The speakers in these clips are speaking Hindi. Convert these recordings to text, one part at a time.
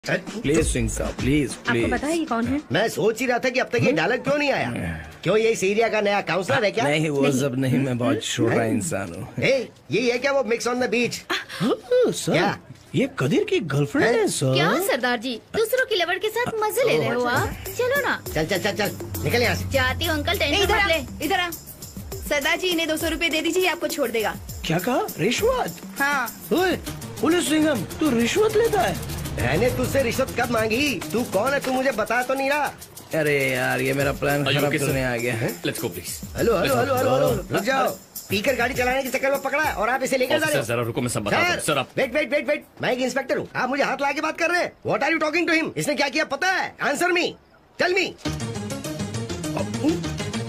प्लीज सिंह साहब प्लीज आपको पता है ये कौन है? मैं सोच ही रहा था कि अब तक ये डायलॉग क्यों नहीं आया। क्यों ये सीरिया का नया काउंसलर है क्या? नहीं वो सब नहीं, मैं बहुत छोटा इंसान हूँ। यही है क्या वो mix on the beach? Sir ये कदीर की गर्लफ्रेंड है सर। क्या सरदार जी, दूसरों की लवर के साथ मजे ले रहे हो आप? चलो ना। चल चल चल चल निकल यहाँ से। जाती हूँ अंकल, टेंशन मत ले। इधर आ। सरदार जी इन्हें 200 रुपए दे दीजिए, आपको छोड़ देगा। क्या कहा? रिश्वत? हाँ। पुलिस सिंघम तू रिश्वत लेता है? मैंने तुझसे रिश्वत कब मांगी? तू कौन है? तू मुझे बता तो नहीं रहा। अरे यार ये मेरा प्लान खराब करने आ गया है। Let's go please. Hello hello hello hello hello रुक जाओ। स्पीकर गाड़ी चलाने के चक्कर में पकड़ा है और आप इसे लेकर जा रहे हो। जरा रुको, मैं सब बताता हूँ। सर आप वेट वेट वेट वेट, मैं एक इंस्पेक्टर हूँ। आप मुझे हाथ ला के बात कर रहे हैं। What are you talking to him? इसने क्या किया पता है? Answer me, tell me.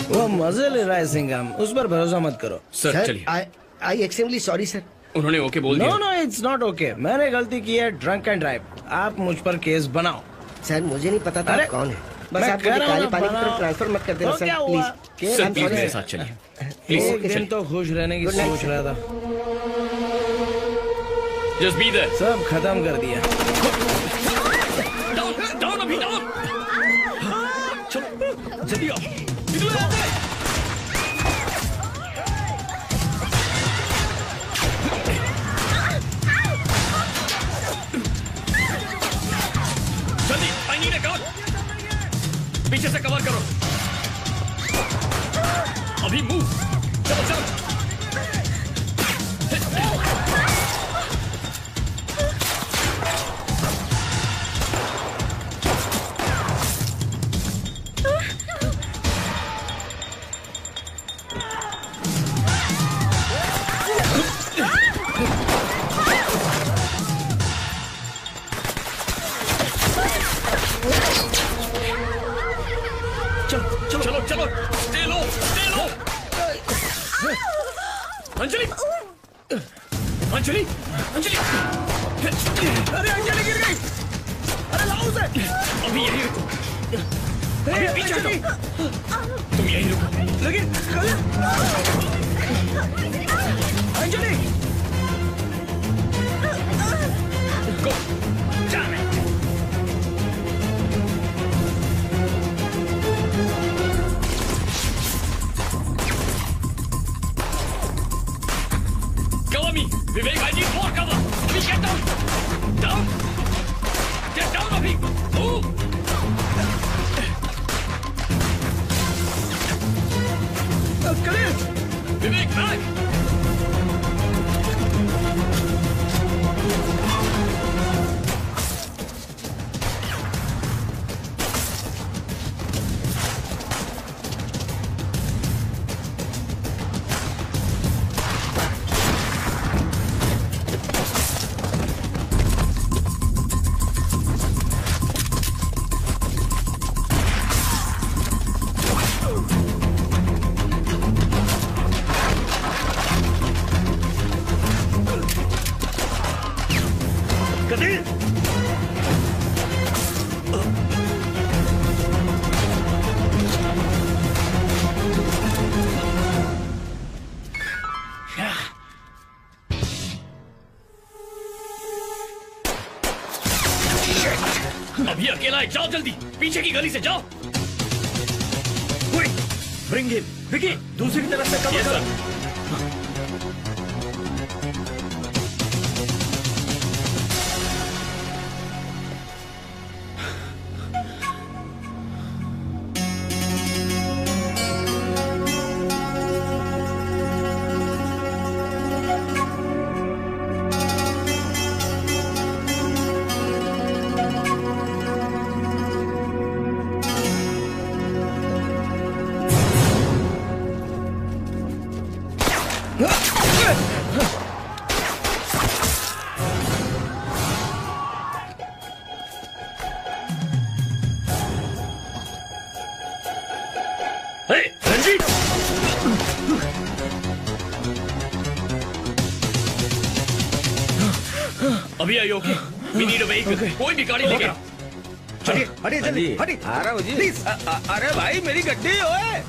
वो मजे ले रहा है सिंघम, उस पर भरोसा मत करो। सर चलिए। I extremely sorry sir. उन्होंने ओके बोल दिया। No no it's not okay, मैंने गलती की है, ड्रंक एंड ड्राइव। आप मुझ पर केस बनाओ। सर मुझे नहीं पता था अरे, कौन है। बस मैं आप कह मुझे रहा हूँ काले ना, पानी की बनाओ। तरफ ट्रांसफर मत कर देना तो सर क्या हुआ? प्लीज। सर प्लीज मेरे साथ चलिए। एक दिन तो खुश रहने की सोच रहा था, जस्ट बी देयर। सब खत्म कर दिया। डाउन डाउन अभी डाउन। चलो जल्दी आओ, निकलो यहाँ से। जल्दी, I need a gun। पीछे से कवर करो। अभी मूव। चलो चलो। चलो चलो, stay low, stay low। Anjali, Anjali, Anjali. अरे अंजलि गिर गई। अरे लाओ उसे। अभी यही रुको, अभी पीछे हटो। तुम यही रुको। लेकिन Anjali Go, damn it। Cover me, Vivek, I need more cover। Abhi get down, down, get down Abhi, move। कलील Vivek back। अभी अकेला है, जाओ जल्दी, पीछे की गली से जाओ। Bring him. विकी दूसरी तरफ से कवर Yes, करो। sir। Hey, Ranjit! अभी आई okay? We need a vehicle। कोई भी गाड़ी लेके आओ। हटिए हटिए जल्दी हटिए। आ रहा हूँ जी। प्लीज। अरे भाई मेरी गड्डी ओए।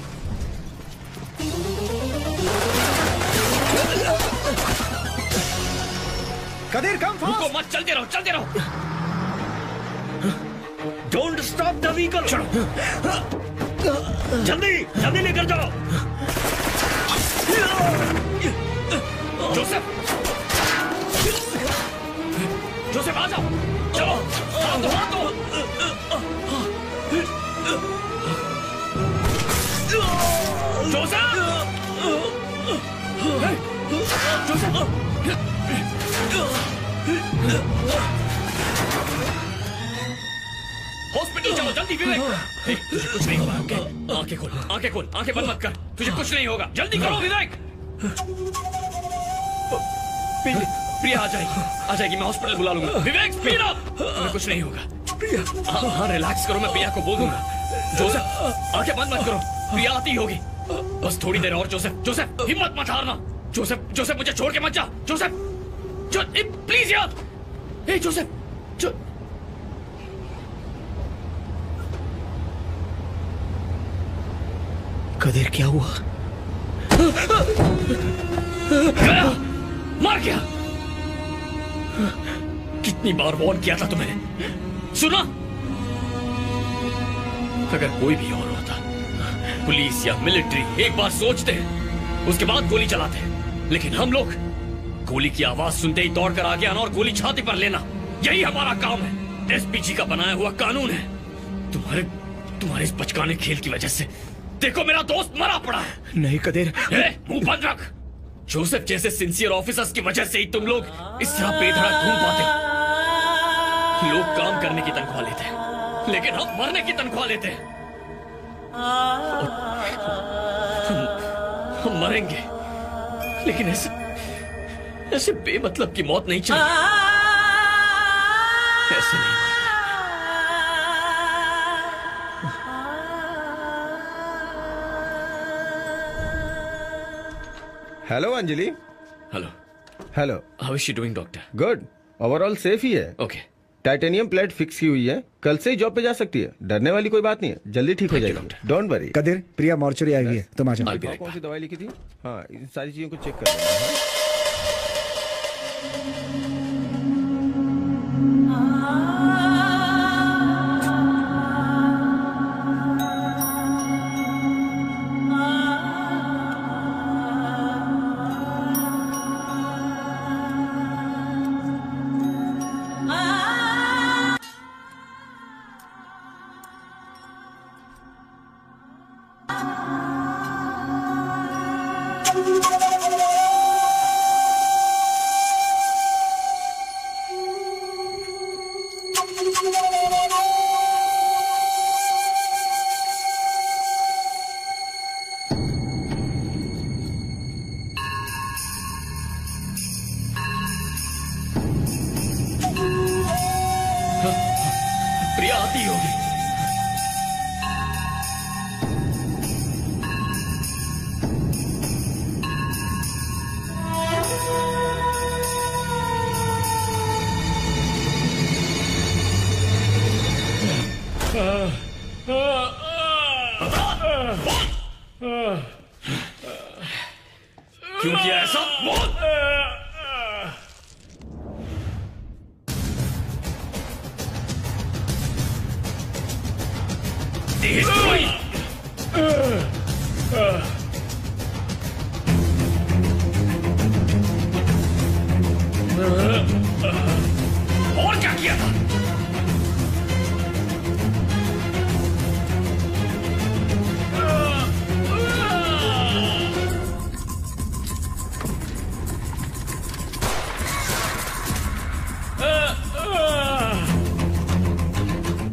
कदीर कम रुको मत, चलते रहो चलते रहो। Don't stop the vehicle. चलो जल्दी जल्दी लेकर जाओ। जोसेफ जोसेफ आ जाओ। चलो हाथ दो। जोसेफ हॉस्पिटल चलो जल्दी विवेक। तुझे कुछ नहीं होगा। आंखें खोल आंखें खोल आंखें बंद मत कर। तुझे कुछ नहीं होगा। जल्दी करो विवेक। प्रिया आ जाएगी मैं हॉस्पिटल बुला लूंगा। विवेक स्पीड अप। तुम्हें कुछ नहीं होगा। हाँ रिलैक्स करो मैं प्रिया को बोल दूंगा। जोसेफ आंखें बंद मत करो। प्रिया आती होगी बस थोड़ी देर और। जोसेफ हिम्मत मत हारना। जोसेफ मुझे छोड़ के मत जा। जोसेफ प्लीज यार। ए जोसेफ कदीर क्या हुआ? गया मार गया। कितनी बार वार्न किया था तुम्हें, सुना? अगर कोई भी और होता, पुलिस या मिलिट्री, एक बार सोचते उसके बाद गोली चलाते, लेकिन हम लोग गोली की आवाज सुनते ही दौड़कर आगे आना और गोली छाती पर लेना, यही हमारा काम है। एसपीजी का बनाया हुआ कानून है। तुम्हारे इस बचकाने खेल की वजह से देखो मेरा दोस्त मरा पड़ा है। नहीं कदीर, मुंह बंद रख। जोसेफ जैसे सिंसियर ऑफिसर्स की वजह से ही तुम लोग इस तरह बेधड़क घूम पाते। लोग काम करने की तनख्वाह लेते हैं, लेकिन हम मरने की तनख्वाह लेते हैं। हम मरेंगे, लेकिन ऐसे बेमतलब की मौत नहीं चाहिए। ऐसे नहीं। Hello Anjali. Hello. How is she doing doctor? Good, overall safe ही है। ओके। टाइटेनियम प्लेट फिक्स की हुई है, कल से ही जॉब पे जा सकती है। डरने वाली कोई बात नहीं है, जल्दी ठीक हो जाएगी। Don't worry. Kadir, Priya mortuary आई हुई है, तुम आ जाओ। कौन सी दवाई लिखी थी? हाँ, इन सारी चीजों को चेक कर लेना। प्रिया आती होगी। क्यों किया ऐसा? बोल। और क्या किया था?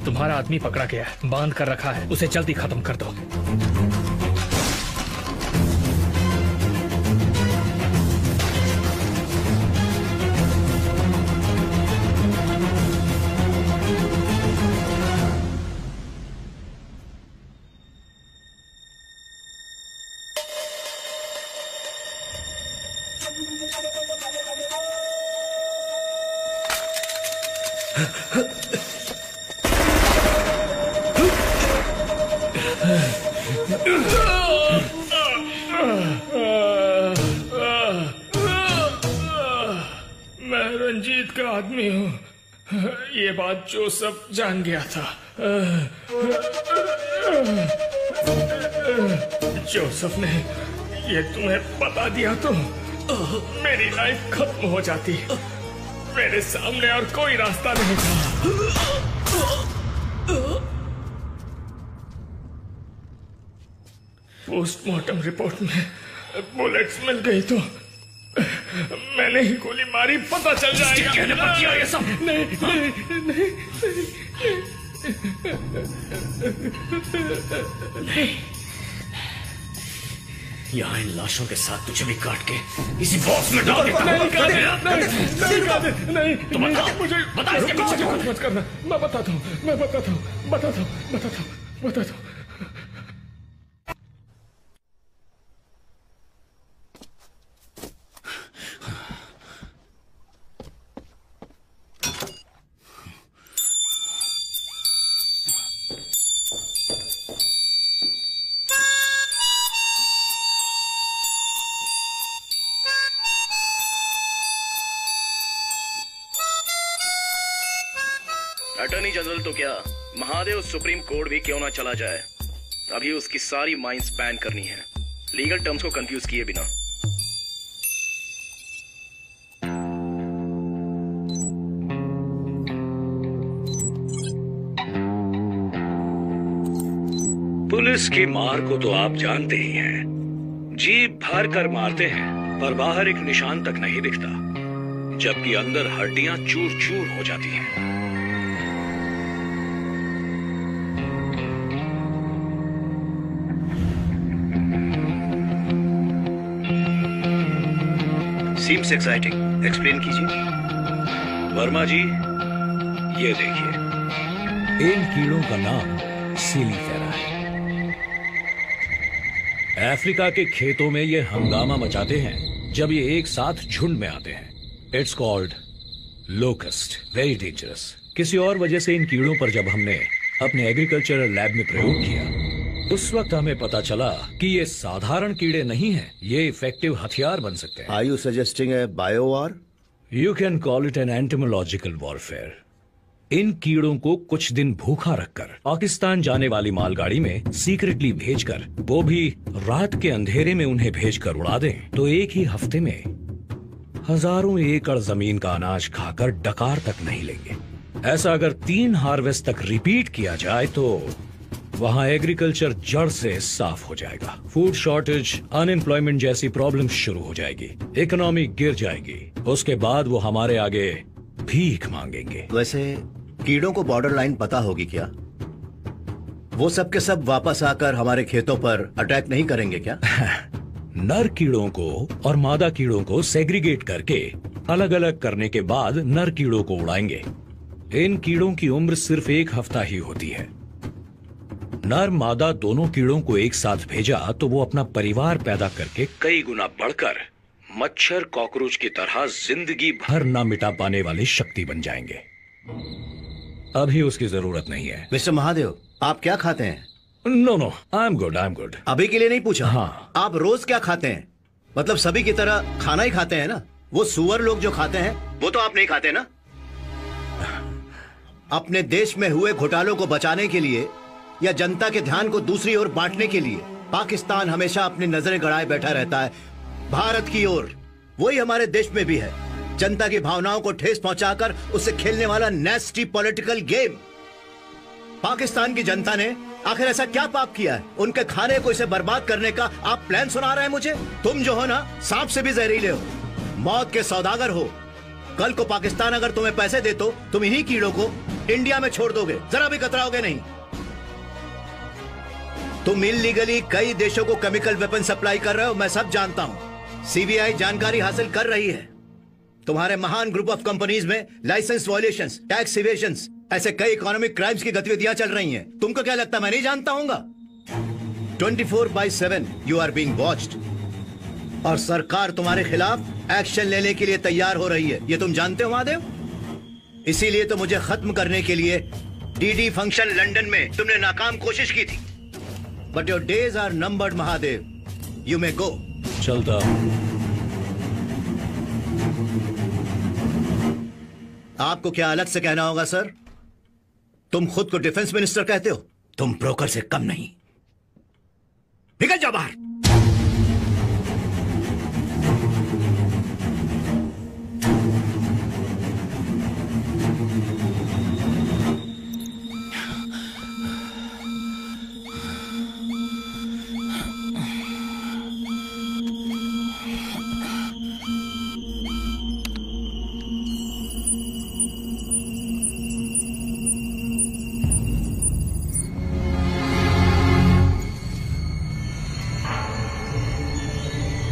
तुम्हारा आदमी पकड़ा गया है, बांध कर रखा है, उसे जल्दी खत्म कर दो। मैं रंजीत का आदमी हूँ। ये ये बात जोसेफ जान गया था। जोसेफ ने ये तुम्हें बता दिया तो मेरी लाइफ खत्म हो जाती। मेरे सामने और कोई रास्ता नहीं था। पोस्टमार्टम रिपोर्ट में बुलेट्स मिल गई तो मैंने ही गोली मारी, पता चल जाएगा। कहने पर किया ये सब? नहीं। यहाँ इन लाशों के साथ तुझे भी काट के इसी बॉक्स में डाल के नहीं, तो मुझे बता इसके पीछे कौन? मत करना, मैं बताता हूँ। अटॉर्नी जनरल तो क्या, महादेव सुप्रीम कोर्ट भी क्यों ना चला जाए, अभी उसकी सारी माइंस बैन करनी है, लीगल टर्म्स को कंफ्यूज किए बिना। पुलिस की मार को तो आप जानते ही हैं। जीप भर कर मारते हैं पर बाहर एक निशान तक नहीं दिखता, जबकि अंदर हड्डियां चूर चूर हो जाती हैं। Seems exciting. एक्सप्लेन कीजिए। वर्मा जी, ये देखिए, इन कीड़ों का नाम सीलीफेरा है। अफ्रीका के खेतों में ये हंगामा मचाते हैं जब ये एक साथ झुंड में आते हैं। It's called locust, very dangerous. किसी और वजह से इन कीड़ों पर जब हमने अपने एग्रीकल्चरल लैब में प्रयोग किया, उस वक्त हमें पता चला कि ये साधारण कीड़े नहीं हैं, ये इफेक्टिव हथियार बन सकते हैं। Are you suggesting a bio war? You can call it an entomological warfare. इन कीड़ों को कुछ दिन भूखा रखकर पाकिस्तान जाने वाली मालगाड़ी में सीक्रेटली भेजकर, वो भी रात के अंधेरे में उन्हें भेजकर उड़ा दें, तो एक ही हफ्ते में हजारों एकड़ जमीन का अनाज खाकर डकार तक नहीं लेंगे। ऐसा अगर 3 हार्वेस्ट तक रिपीट किया जाए तो वहां एग्रीकल्चर जड़ से साफ हो जाएगा। फूड शॉर्टेज, अनएम्प्लॉयमेंट जैसी प्रॉब्लम्स शुरू हो जाएगी, इकोनॉमी गिर जाएगी। उसके बाद वो हमारे आगे भीख मांगेंगे। वैसे कीड़ों को बॉर्डर लाइन पता होगी क्या? वो सब के सब वापस आकर हमारे खेतों पर अटैक नहीं करेंगे क्या? नर कीड़ों को और मादा कीड़ों को सेग्रीगेट करके अलग अलग करने के बाद नर कीड़ों को उड़ाएंगे। इन कीड़ों की उम्र सिर्फ 1 हफ्ता ही होती है। नर मादा दोनों कीड़ों को एक साथ भेजा तो वो अपना परिवार पैदा करके कई गुना बढ़कर मच्छर कॉकरोच की तरह जिंदगी भर ना मिटा पाने वाली शक्ति बन जाएंगे। अभी उसकी जरूरत नहीं है। मिस्टर महादेव, आप क्या खाते हैं? No, I am good. अभी के लिए नहीं पूछा। हाँ। आप रोज क्या खाते हैं? मतलब सभी की तरह खाना ही खाते हैं ना? वो सुअर लोग जो खाते हैं वो तो आप नहीं खाते ना? अपने देश में हुए घोटालों को बचाने के लिए या जनता के ध्यान को दूसरी ओर बांटने के लिए पाकिस्तान हमेशा अपनी नजरें गड़ाए बैठा रहता है भारत की ओर। वही हमारे देश में भी है, जनता की भावनाओं को ठेस पहुंचाकर उससे खेलने वाला नेस्टी पॉलिटिकल गेम। पाकिस्तान की जनता ने आखिर ऐसा क्या पाप किया है उनके खाने को इसे बर्बाद करने का आप प्लान सुना रहे हैं मुझे? तुम जो हो ना, सांप से भी जहरीले हो, मौत के सौदागर हो। कल को पाकिस्तान अगर तुम्हें पैसे दे तो तुम इन्हीं कीड़ों को इंडिया में छोड़ दोगे, जरा भी कतराओगे नहीं। तुम इल्लीगली कई देशों को केमिकल वेपन सप्लाई कर रहे हो, मैं सब जानता हूं। सीबीआई जानकारी हासिल कर रही है। तुम्हारे महान ग्रुप ऑफ कंपनीज में लाइसेंस वायलेशंस, टैक्स इवेशंस, ऐसे कई इकोनॉमिक क्राइम्स की गतिविधियां चल रही हैं। तुमको क्या लगता मैं नहीं जानता हूंगा? 24/7 यू आर बीइंग वॉच्ड और सरकार तुम्हारे खिलाफ एक्शन लेने के लिए तैयार हो रही है। ये तुम जानते हो महादेव? इसीलिए तो मुझे खत्म करने के लिए डीडी फंक्शन लंदन में तुमने नाकाम कोशिश की थी। But your days are numbered Mahadev, you may go. चलता आपको क्या अलग से कहना होगा सर? तुम खुद को डिफेंस मिनिस्टर कहते हो, तुम ब्रोकर से कम नहीं। निकल जाओ बाहर।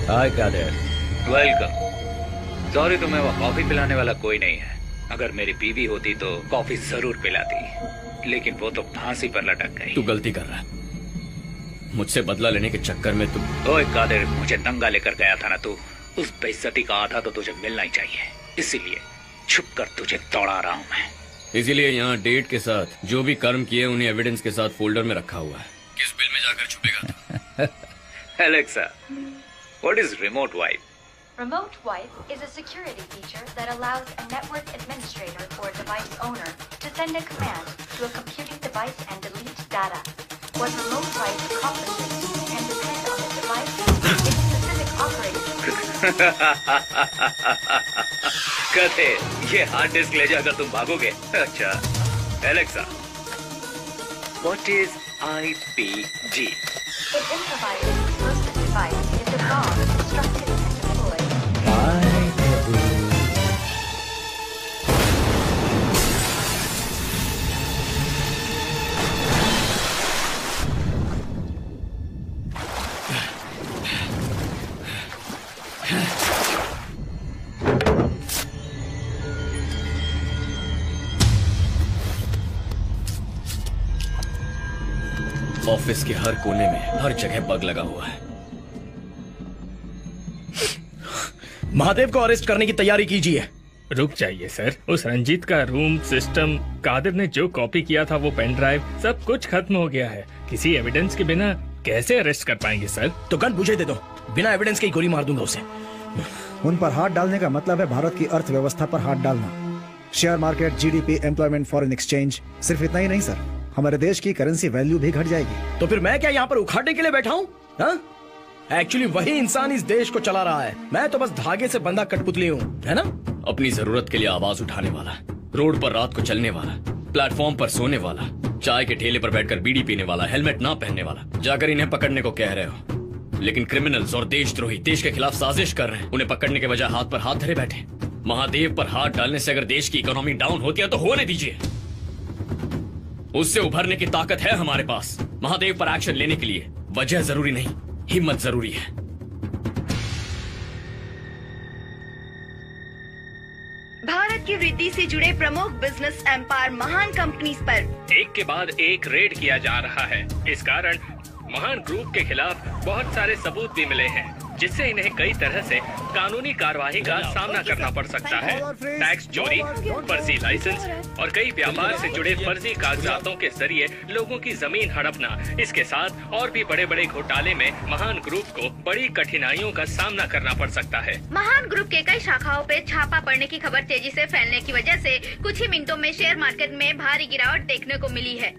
हाय कादर, वेलकम। सॉरी, तुम्हें वो कॉफी पिलाने वाला कोई नहीं है। अगर मेरी बीवी होती तो कॉफी जरूर पिलाती, लेकिन वो तो फांसी पर लटक गई। तू गलती कर रहा है। मुझसे बदला लेने के चक्कर में तुम। ओए कादर, मुझे दंगा लेकर गया था ना तू, उस बेइज्जती का आधा तो तुझे मिलना ही चाहिए, इसीलिए छुप कर तुझे दौड़ा रहा हूँ मैं। इसीलिए यहाँ डेट के साथ जो भी कर्म किए उन्हें एविडेंस के साथ फोल्डर में रखा हुआ है। किस बिल में जाकर छुपेगा? Alexa, what is remote wipe? Remote wipe is a security feature that allows a network administrator or device owner to send a command to a computing device and delete data. What remote wipe accomplishes can depend on the device and its specific operating. कहते ये हार्ड डिस्क ले जाकर तुम भागोगे? अच्छा, Alexa, what is IPG? It improvises explosive device is a bomb constructed and deployed. Office के हर कोने में हर जगह बग लगा हुआ है। महादेव को अरेस्ट करने की तैयारी कीजिए। रुक जाइए सर, उस रंजीत का रूम, सिस्टम, कादिर ने जो कॉपी किया था वो पेन ड्राइव, सब कुछ खत्म हो गया है। किसी एविडेंस के बिना कैसे अरेस्ट कर पाएंगे सर? तो गन मुझे दे दो, बिना एविडेंस के ही गोली मार दूंगा उसे। उन पर हाथ डालने का मतलब है भारत की अर्थव्यवस्था पर हाथ डालना। Share market, GDP, employment, foreign exchange, सिर्फ इतना ही नहीं सर, हमारे देश की करेंसी वैल्यू भी घट जाएगी। तो फिर मैं क्या यहाँ पर उखाड़ने के लिए बैठा हूँ? एक्चुअली वही इंसान इस देश को चला रहा है, मैं तो बस धागे से बंधा कठपुतली हूँ, है ना? अपनी जरूरत के लिए आवाज उठाने वाला, रोड पर रात को चलने वाला, प्लेटफॉर्म पर सोने वाला, चाय के ठेले पर बैठकर बीड़ी पीने वाला, हेलमेट ना पहनने वाला। जाकर इन्हें पकड़ने को कह रहे हो, लेकिन क्रिमिनल्स और देशद्रोही देश के खिलाफ साजिश कर रहे हैं। उन्हें पकड़ने के बजाय हाथ पर हाथ धरे बैठे। महादेव पर हाथ डालने से अगर देश की इकोनॉमी डाउन होती है तो होने दीजिए, उससे उभरने की ताकत है हमारे पास। महादेव पर एक्शन लेने के लिए वजह जरूरी नहीं, हिम्मत जरूरी है। भारत की वृद्धि से जुड़े प्रमुख बिजनेस एम्पायर महान कंपनीज पर एक के बाद एक रेड किया जा रहा है। इस कारण महान ग्रुप के खिलाफ बहुत सारे सबूत भी मिले हैं, जिससे इन्हें कई तरह से कानूनी कार्रवाई का सामना करना पड़ सकता है। टैक्स चोरी, फर्जी लाइसेंस और कई व्यापार से जुड़े फर्जी कागजातों के जरिए लोगों की जमीन हड़पना, इसके साथ और भी बड़े बड़े घोटाले में महान ग्रुप को बड़ी कठिनाइयों का सामना करना पड़ सकता है। महान ग्रुप के कई शाखाओं पे छापा पड़ने की खबर तेजी से फैलने की वजह से कुछ ही मिनटों में शेयर मार्केट में भारी गिरावट देखने को मिली है।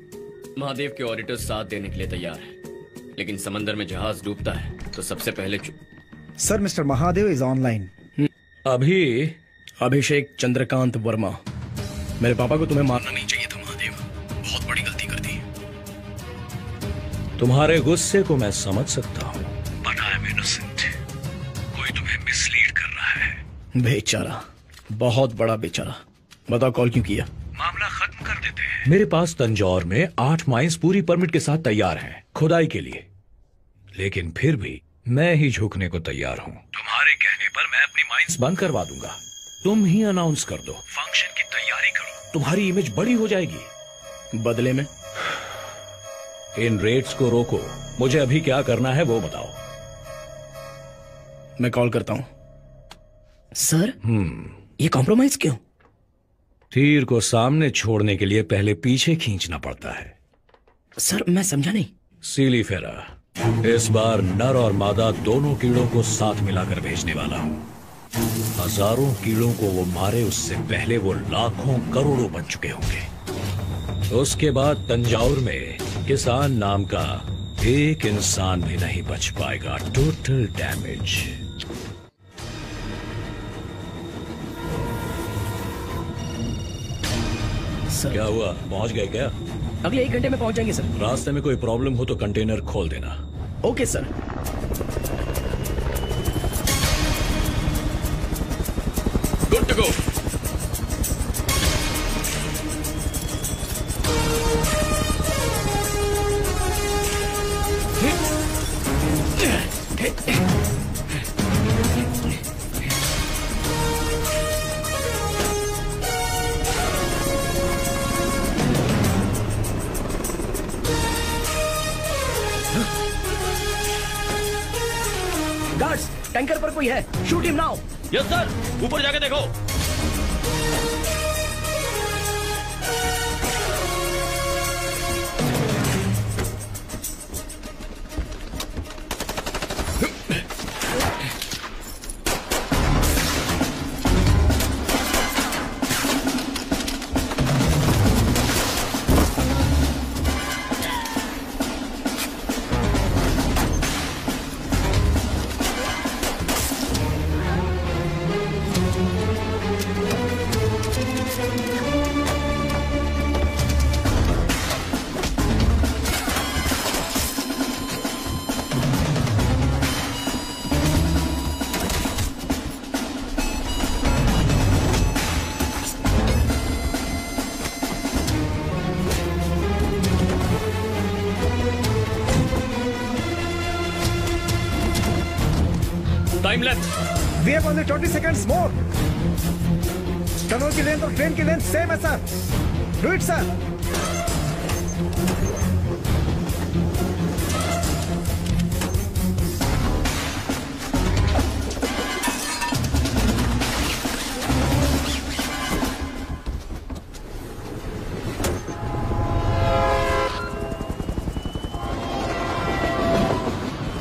महादेव के ऑडिटर्स साथ देने के लिए तैयार है, लेकिन समंदर में जहाज डूबता है तो सबसे पहले sir, mister Mahadev is online. अभी अभिषेक चंद्रकांत वर्मा, मेरे पापा को तुम्हें मारना नहीं चाहिए था महादेव, बहुत बड़ी गलती कर दी। तुम्हारे गुस्से को मैं समझ सकता हूँ, बट आई एम इनोसेंट। कोई तुम्हें मिसलीड कर रहा है। बेचारा, बहुत बड़ा बेचारा। बताओ कॉल क्यों किया? मामला खत्म कर देते हैं। मेरे पास तंजौर में 8 माइंस पूरी परमिट के साथ तैयार हैं खुदाई के लिए, लेकिन फिर भी मैं ही झुकने को तैयार हूँ। तुम्हारे कहने पर मैं अपनी माइंस बंद करवा दूंगा। तुम ही अनाउंस कर दो, फंक्शन की तैयारी करो, तुम्हारी इमेज बड़ी हो जाएगी। बदले में इन रेट्स को रोको। मुझे अभी क्या करना है वो बताओ। मैं कॉल करता हूँ। सर, ये कॉम्प्रोमाइज क्यों? तीर को सामने छोड़ने के लिए पहले पीछे खींचना पड़ता है। सर, मैं समझा नहीं। सीली फेरा, इस बार नर और मादा दोनों कीड़ों को साथ मिलाकर भेजने वाला हूँ। हजारों कीड़ों को वो मारे उससे पहले वो लाखों करोड़ों बन चुके होंगे। उसके बाद तंजावुर में किसान नाम का एक इंसान भी नहीं बच पाएगा। Total damage. क्या हुआ, पहुंच गए क्या? अगले 1 घंटे में पहुंच जाएंगे सर। रास्ते में कोई प्रॉब्लम हो तो कंटेनर खोल देना। Okay sir. Good to go. Guards, tanker पर कोई है। Shoot him now. Yes sir, ऊपर जाके देखो। Time left. We have only 20 seconds more. Tunnel की लेंथ और ट्रेन की लेंथ सेम है sir. Do it sir.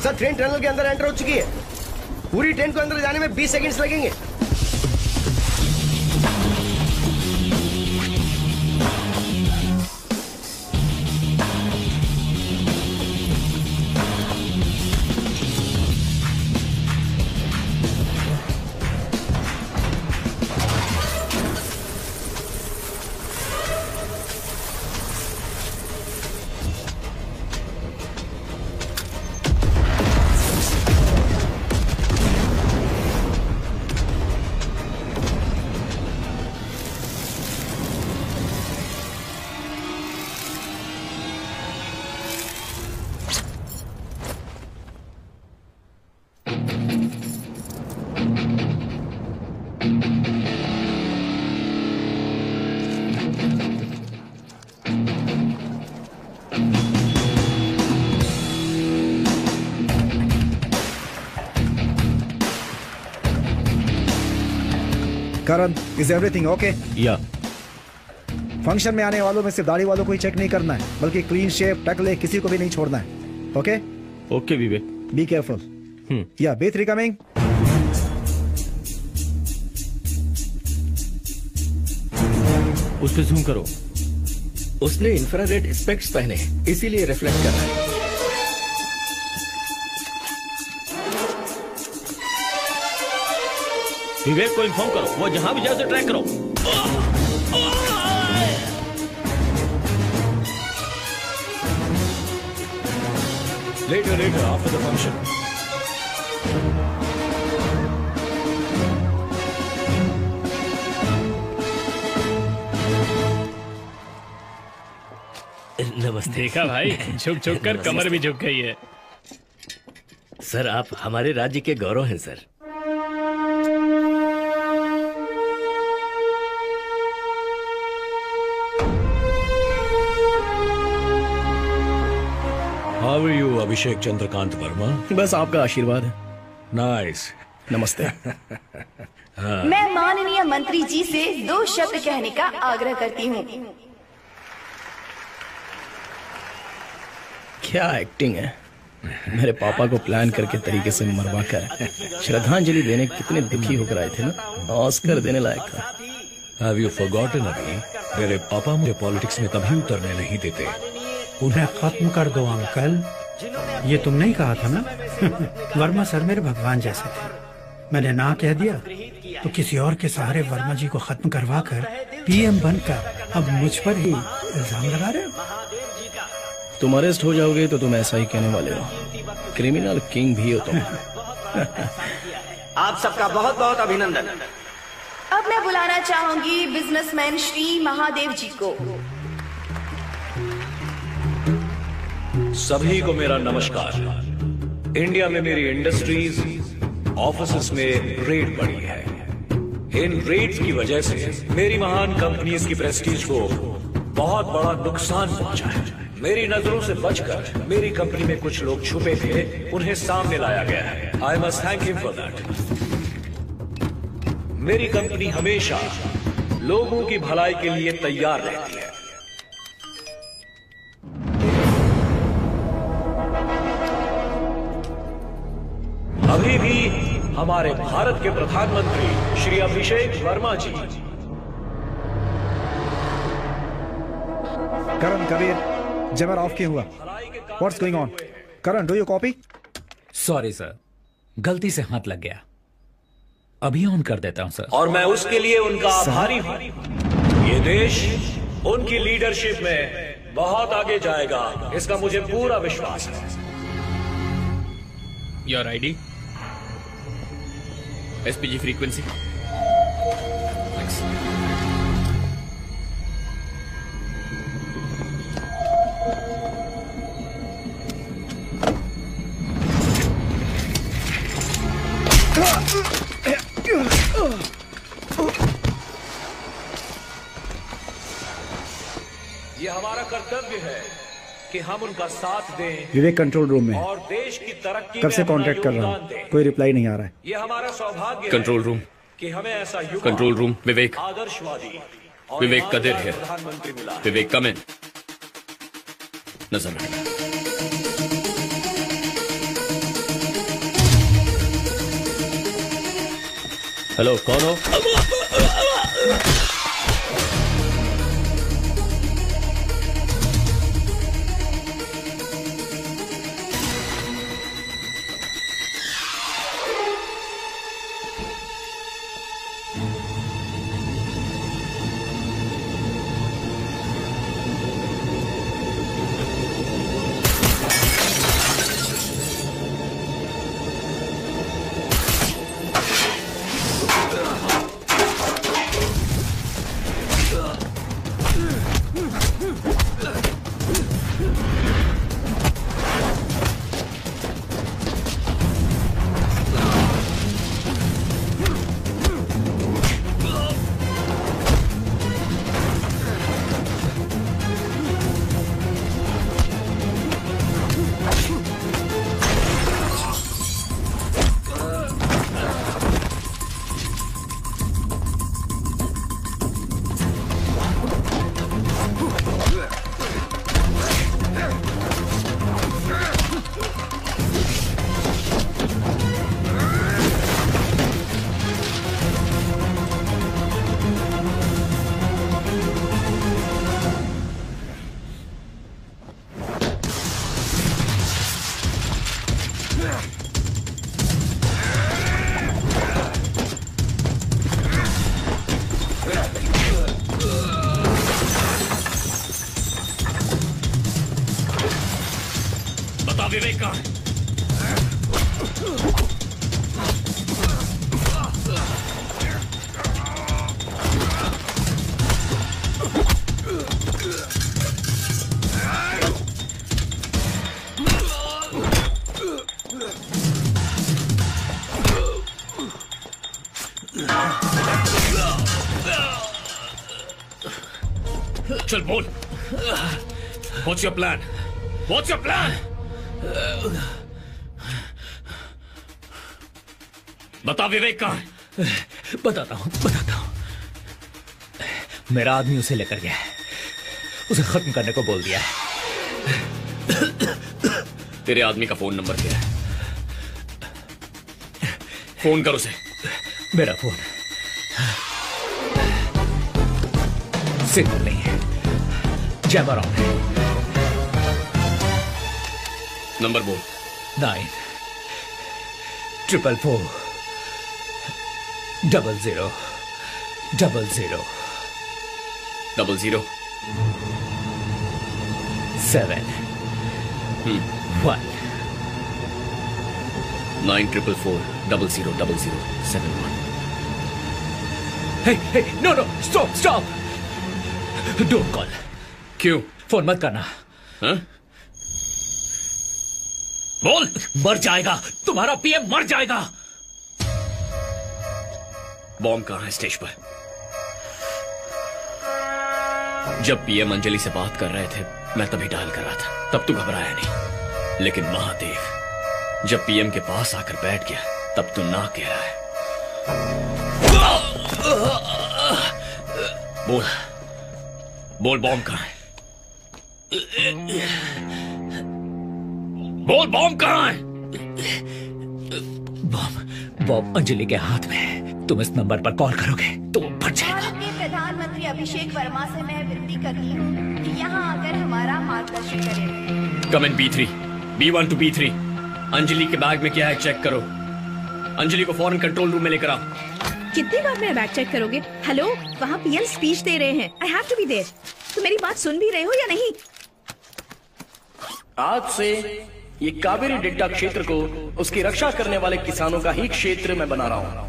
Sir, train tunnel के अंदर एंटर हो चुकी है। पूरी ट्रेन को अंदर जाने में 20 सेकंड्स लगेंगे। करण, इज एवरीथिंग ओके? या फंक्शन में आने वालों में सिर्फ दाढ़ी वालों को ही चेक नहीं करना है, बल्कि क्लीन शेप, टकले किसी को भी नहीं छोड़ना है। Okay okay Vivek, be careful. या B3 कमिंग। उस पे जूम करो। उसने इंफ्रारेड स्पेक्ट्स पहने हैं, इसीलिए रिफ्लेक्ट कर रहा है। विवेक को इन्फॉर्म करो, वो जहां भी जाए उसे ट्रैक करो। Later, after the function. नमस्ते। देखा भाई, झुक झुक कर कमर भी झुक गई है। सर, आप हमारे राज्य के गौरव हैं सर। How are you, अभिषेक चंद्रकांत वर्मा? बस आपका आशीर्वाद है। नाइस। नमस्ते। मैं माननीय मंत्री जी से 2 शब्द कहने का आग्रह करती हूँ। क्या एक्टिंग है। मेरे पापा को प्लान करके तरीके से मरवा कर श्रद्धांजलि देने कितने दुखी होकर आए थे ना, ऑस्कर देने लायक था। Have you forgotten अभी? मेरे पापा मुझे पॉलिटिक्स में कभी उतरने नहीं देते। उन्हें खत्म कर दो अंकल, ये तुमने ही कहा था ना। वर्मा सर मेरे भगवान जैसे थे, मैंने ना कह दिया तो किसी और के सहारे वर्मा जी को खत्म करवा कर पीएम बनकर अब मुझ पर ही इल्जाम लगा रहे हो। तुम अरेस्ट हो जाओगे तो तुम ऐसा ही कहने वाले हो, क्रिमिनल किंग भी हो तुम। आप सबका बहुत बहुत अभिनंदन। अब मैं बुलाना चाहूंगी बिजनेसमैन श्री महादेव जी को। सभी को मेरा नमस्कार। इंडिया में मेरी इंडस्ट्रीज, ऑफिसेस में रेड बढ़ी है। इन रेड्स की वजह से मेरी महान कंपनीज की प्रेस्टीज को बहुत बड़ा नुकसान पहुंचा है। मेरी नजरों से बचकर मेरी कंपनी में कुछ लोग छुपे थे, उन्हें सामने लाया गया है। I must thank him for that. मेरी कंपनी हमेशा लोगों की भलाई के लिए तैयार रहती है। अभी भी हमारे भारत के प्रधानमंत्री श्री अभिषेक वर्मा जी। करण, कबीर, जमर ऑफ क्यों हुआ? What's going on? Karan, do you copy? Sorry sir, गलती से हाथ लग गया। अभी ऑन कर देता हूं सर। और मैं उसके लिए उनका आभारी हूं। ये देश उनकी लीडरशिप में बहुत आगे जाएगा, इसका मुझे पूरा विश्वास है। Your ID, SPG frequency. ये हमारा कर्तव्य है कि हम उनका साथ दें। विवेक कंट्रोल रूम में है। और देश की तरक्की कब से कांटेक्ट कर रहा हूँ, कोई रिप्लाई नहीं आ रहा है। ये हमारा सौभाग्य कंट्रोल रूम, कि हमें ऐसा युवा, कंट्रोल रूम, विवेक, आदर्शवादी विवेक कदिर है। प्रधानमंत्री मिला। विवेक कम इन, नजर रखना। हेलो, कौन हो? विवेक कहाँ है? चल बोल, What's your plan? What's your plan? बता विवेक कहाँ है? बताता हूँ। मेरा आदमी उसे लेकर गया है, उसे खत्म करने को बोल दिया है। तेरे आदमी का फोन नंबर क्या है? फोन कर उसे। मेरा फोन सिग्नल नहीं है, जैमर ऑन है। नंबर बोल। 944400000 00 7 1 944400071। Hey, no, stop! Don't call. क्यों? फोन मत करना। हाँ? बोल। मर जाएगा, तुम्हारा पीएम मर जाएगा। बॉम्ब कहां है स्टेज पर? जब पीएम अंजलि से बात कर रहे थे मैं तभी डायल कर रहा था, तब तू घबराया नहीं। लेकिन महादेव जब पीएम के पास आकर बैठ गया तब तू ना कह रहा है। बोल बॉम्ब कहां है? बोल बॉम्ब कहां है? बॉम्ब अंजलि के हाथ में है। तुम इस नंबर पर कॉल करोगे तो वो फट जाएगा। भारत के प्रधानमंत्री अभिषेक वर्मा से मैं विनती करती हूँ कि यहाँ आकर हमारा मार्गदर्शन करें। कम इन B3, B1 to B3। Anjali के बैग में क्या है चेक करो। अंजलि को फौरन कंट्रोल रूम में लेकर आओ। कितनी बार मेरा बैग चेक करोगे? हेलो, वहाँ पीएम स्पीच दे रहे हैं। I have to be there. तुम मेरी बात सुन भी रहे हो या नहीं? आज से ये कावेरी डेल्टा क्षेत्र को उसकी रक्षा करने वाले किसानों का ही क्षेत्र मैं बना रहा हूँ।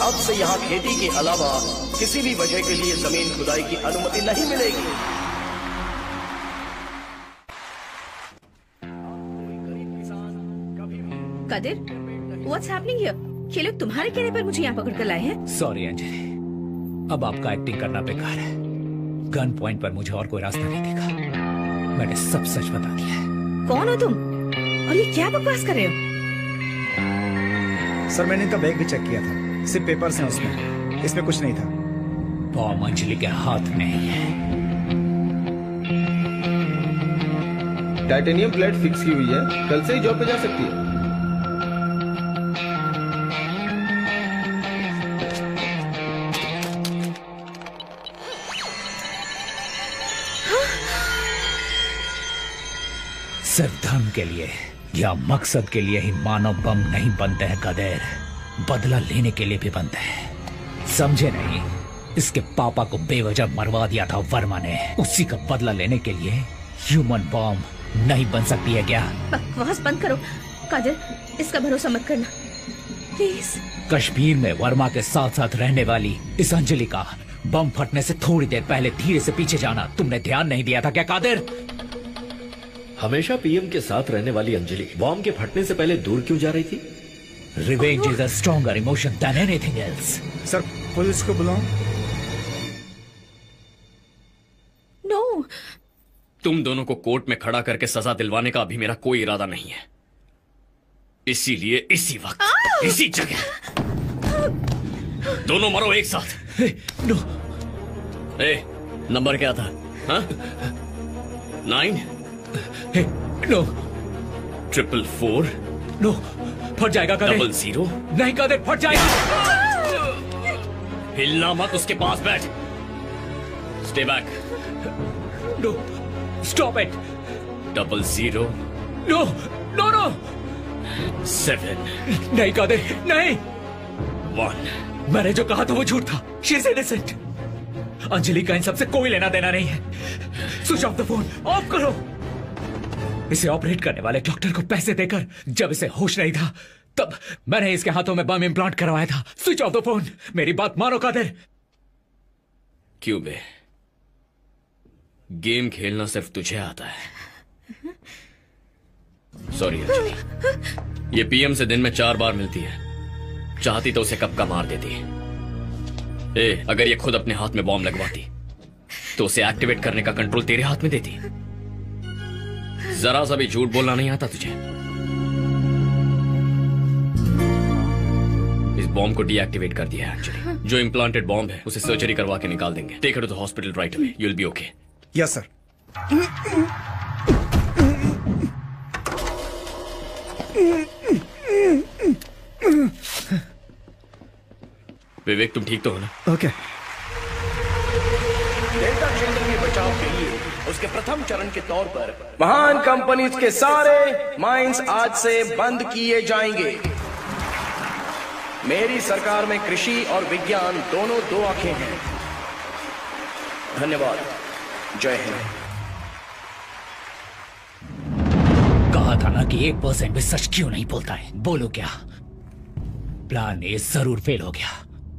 अब से यहाँ खेती के अलावा किसी भी वजह के लिए जमीन खुदाई की अनुमति नहीं मिलेगी। Qadir, what's happening here? ये लोग तुम्हारे कहने पर मुझे यहाँ पकड़ कर लाए हैं। सॉरी अंजलि, अब आपका एक्टिंग करना बेकार है। गन पॉइंट पर मुझे और कोई रास्ता नहीं दिखा। मैंने सब सच बता दिया है। कौन हो तुम और ये क्या बकवास कर रहे हो? सर मैंने इनका बैग भी चेक किया था, सिर्फ पेपर्स हैं उसमें, इसमें कुछ नहीं था। बॉम्ब अंजलि के हाथ में ही है। टाइटेनियम प्लेट फिक्स की हुई है, कल से ही जॉब पे जा सकती है। सिर्फ धर्म के लिए या मकसद के लिए ही मानव बम नहीं बनते हैं कदेर, बदला लेने के लिए भी बनते हैं। समझे नहीं? इसके पापा को बेवजह मरवा दिया था वर्मा ने, उसी का बदला लेने के लिए ह्यूमन बॉम्ब नहीं बन सकती है क्या? बकवास बंद करो कादिर, इसका भरोसा मत करना प्लीज। कश्मीर में वर्मा के साथ साथ रहने वाली इस अंजलि का बम फटने से थोड़ी देर पहले धीरे से पीछे जाना तुमने ध्यान नहीं दिया था क्या कादिर? हमेशा पीएम के साथ रहने वाली अंजलि बॉम्ब के फटने से पहले दूर क्यों जा रही थी? Revenge is a stronger emotion than anything else. Sir police को बुलाओ। No. तुम दोनों को कोर्ट में खड़ा करके सजा दिलवाने का अभी मेरा कोई इरादा नहीं है। इसीलिए इसी वक्त इसी जगह दोनों मरो एक साथ। नो। नंबर क्या था? हाँ? 9 नो 444 नो फट जाएगा कादिर। 00 नहीं कादिर फट जाएगा। हिलना मत, उसके पास बैठ। Stay back. No stop it. 00 no no no 7 नहीं कादिर नहीं। 1 मैंने जो कहा था वो झूठ था। She is innocent. अंजलि का इन सबसे कोई लेना देना नहीं है। Switch off the phone, of करो। इसे ऑपरेट करने वाले डॉक्टर को पैसे देकर जब इसे होश नहीं था तब मैंने इसके हाथों में बम इम्प्लांट करवाया था। Switch off the phone. मेरी बात मानो कादिर। क्यों बे? गेम खेलना सिर्फ तुझे आता है। सॉरी अंजलि, ये पीएम से दिन में 4 बार मिलती है। चाहती तो उसे कब का मार देती। अगर ये खुद अपने हाथ में बॉम्ब लगवाती तो उसे एक्टिवेट करने का कंट्रोल तेरे हाथ में देती। जरा सा भी झूठ बोलना नहीं आता तुझे। इस बॉम्ब को डीएक्टिवेट कर दिया है अंजलि। जो इम्प्लांटेड बॉम्ब है उसे सर्जरी करवा के निकाल देंगे। Take her to the hospital right away. You will be okay. Yes sir. Vivek तुम ठीक तो हो ना? ओके। डेल्टा क्षेत्र के बचाव के लिए उसके प्रथम चरण के तौर पर महान कंपनीज के सारे माइंस आज से बंद किए जाएंगे। मेरी सरकार में कृषि और विज्ञान दोनों दो आंखें हैं। धन्यवाद। जय हिंद। कहा था ना कि 1% भी सच क्यों नहीं बोलता है। बोलो क्या? प्लान ए जरूर फेल हो गया,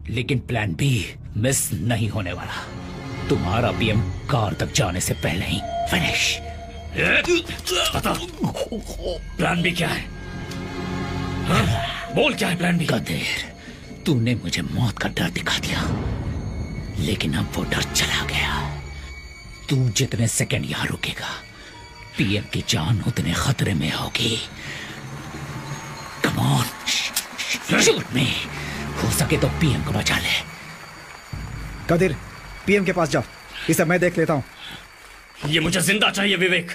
लेकिन प्लान बी मिस नहीं होने वाला। तुम्हारा पीएम कार तक जाने से पहले ही फिनिश। बता, प्लान बी क्या है? हाँ? बोल क्या है प्लान बी? गधेर, तूने मुझे मौत का डर दिखा दिया, लेकिन अब वो डर चला गया। तू जितने सेकंड यहां रुकेगा, पीएम की जान उतने खतरे में होगी। कम ऑन, शूट मी। हो सके तो पीएम को बचा ले। कदीर, पीएम के पास जाओ, इसे मैं देख लेता हूं। ये मुझे जिंदा चाहिए विवेक।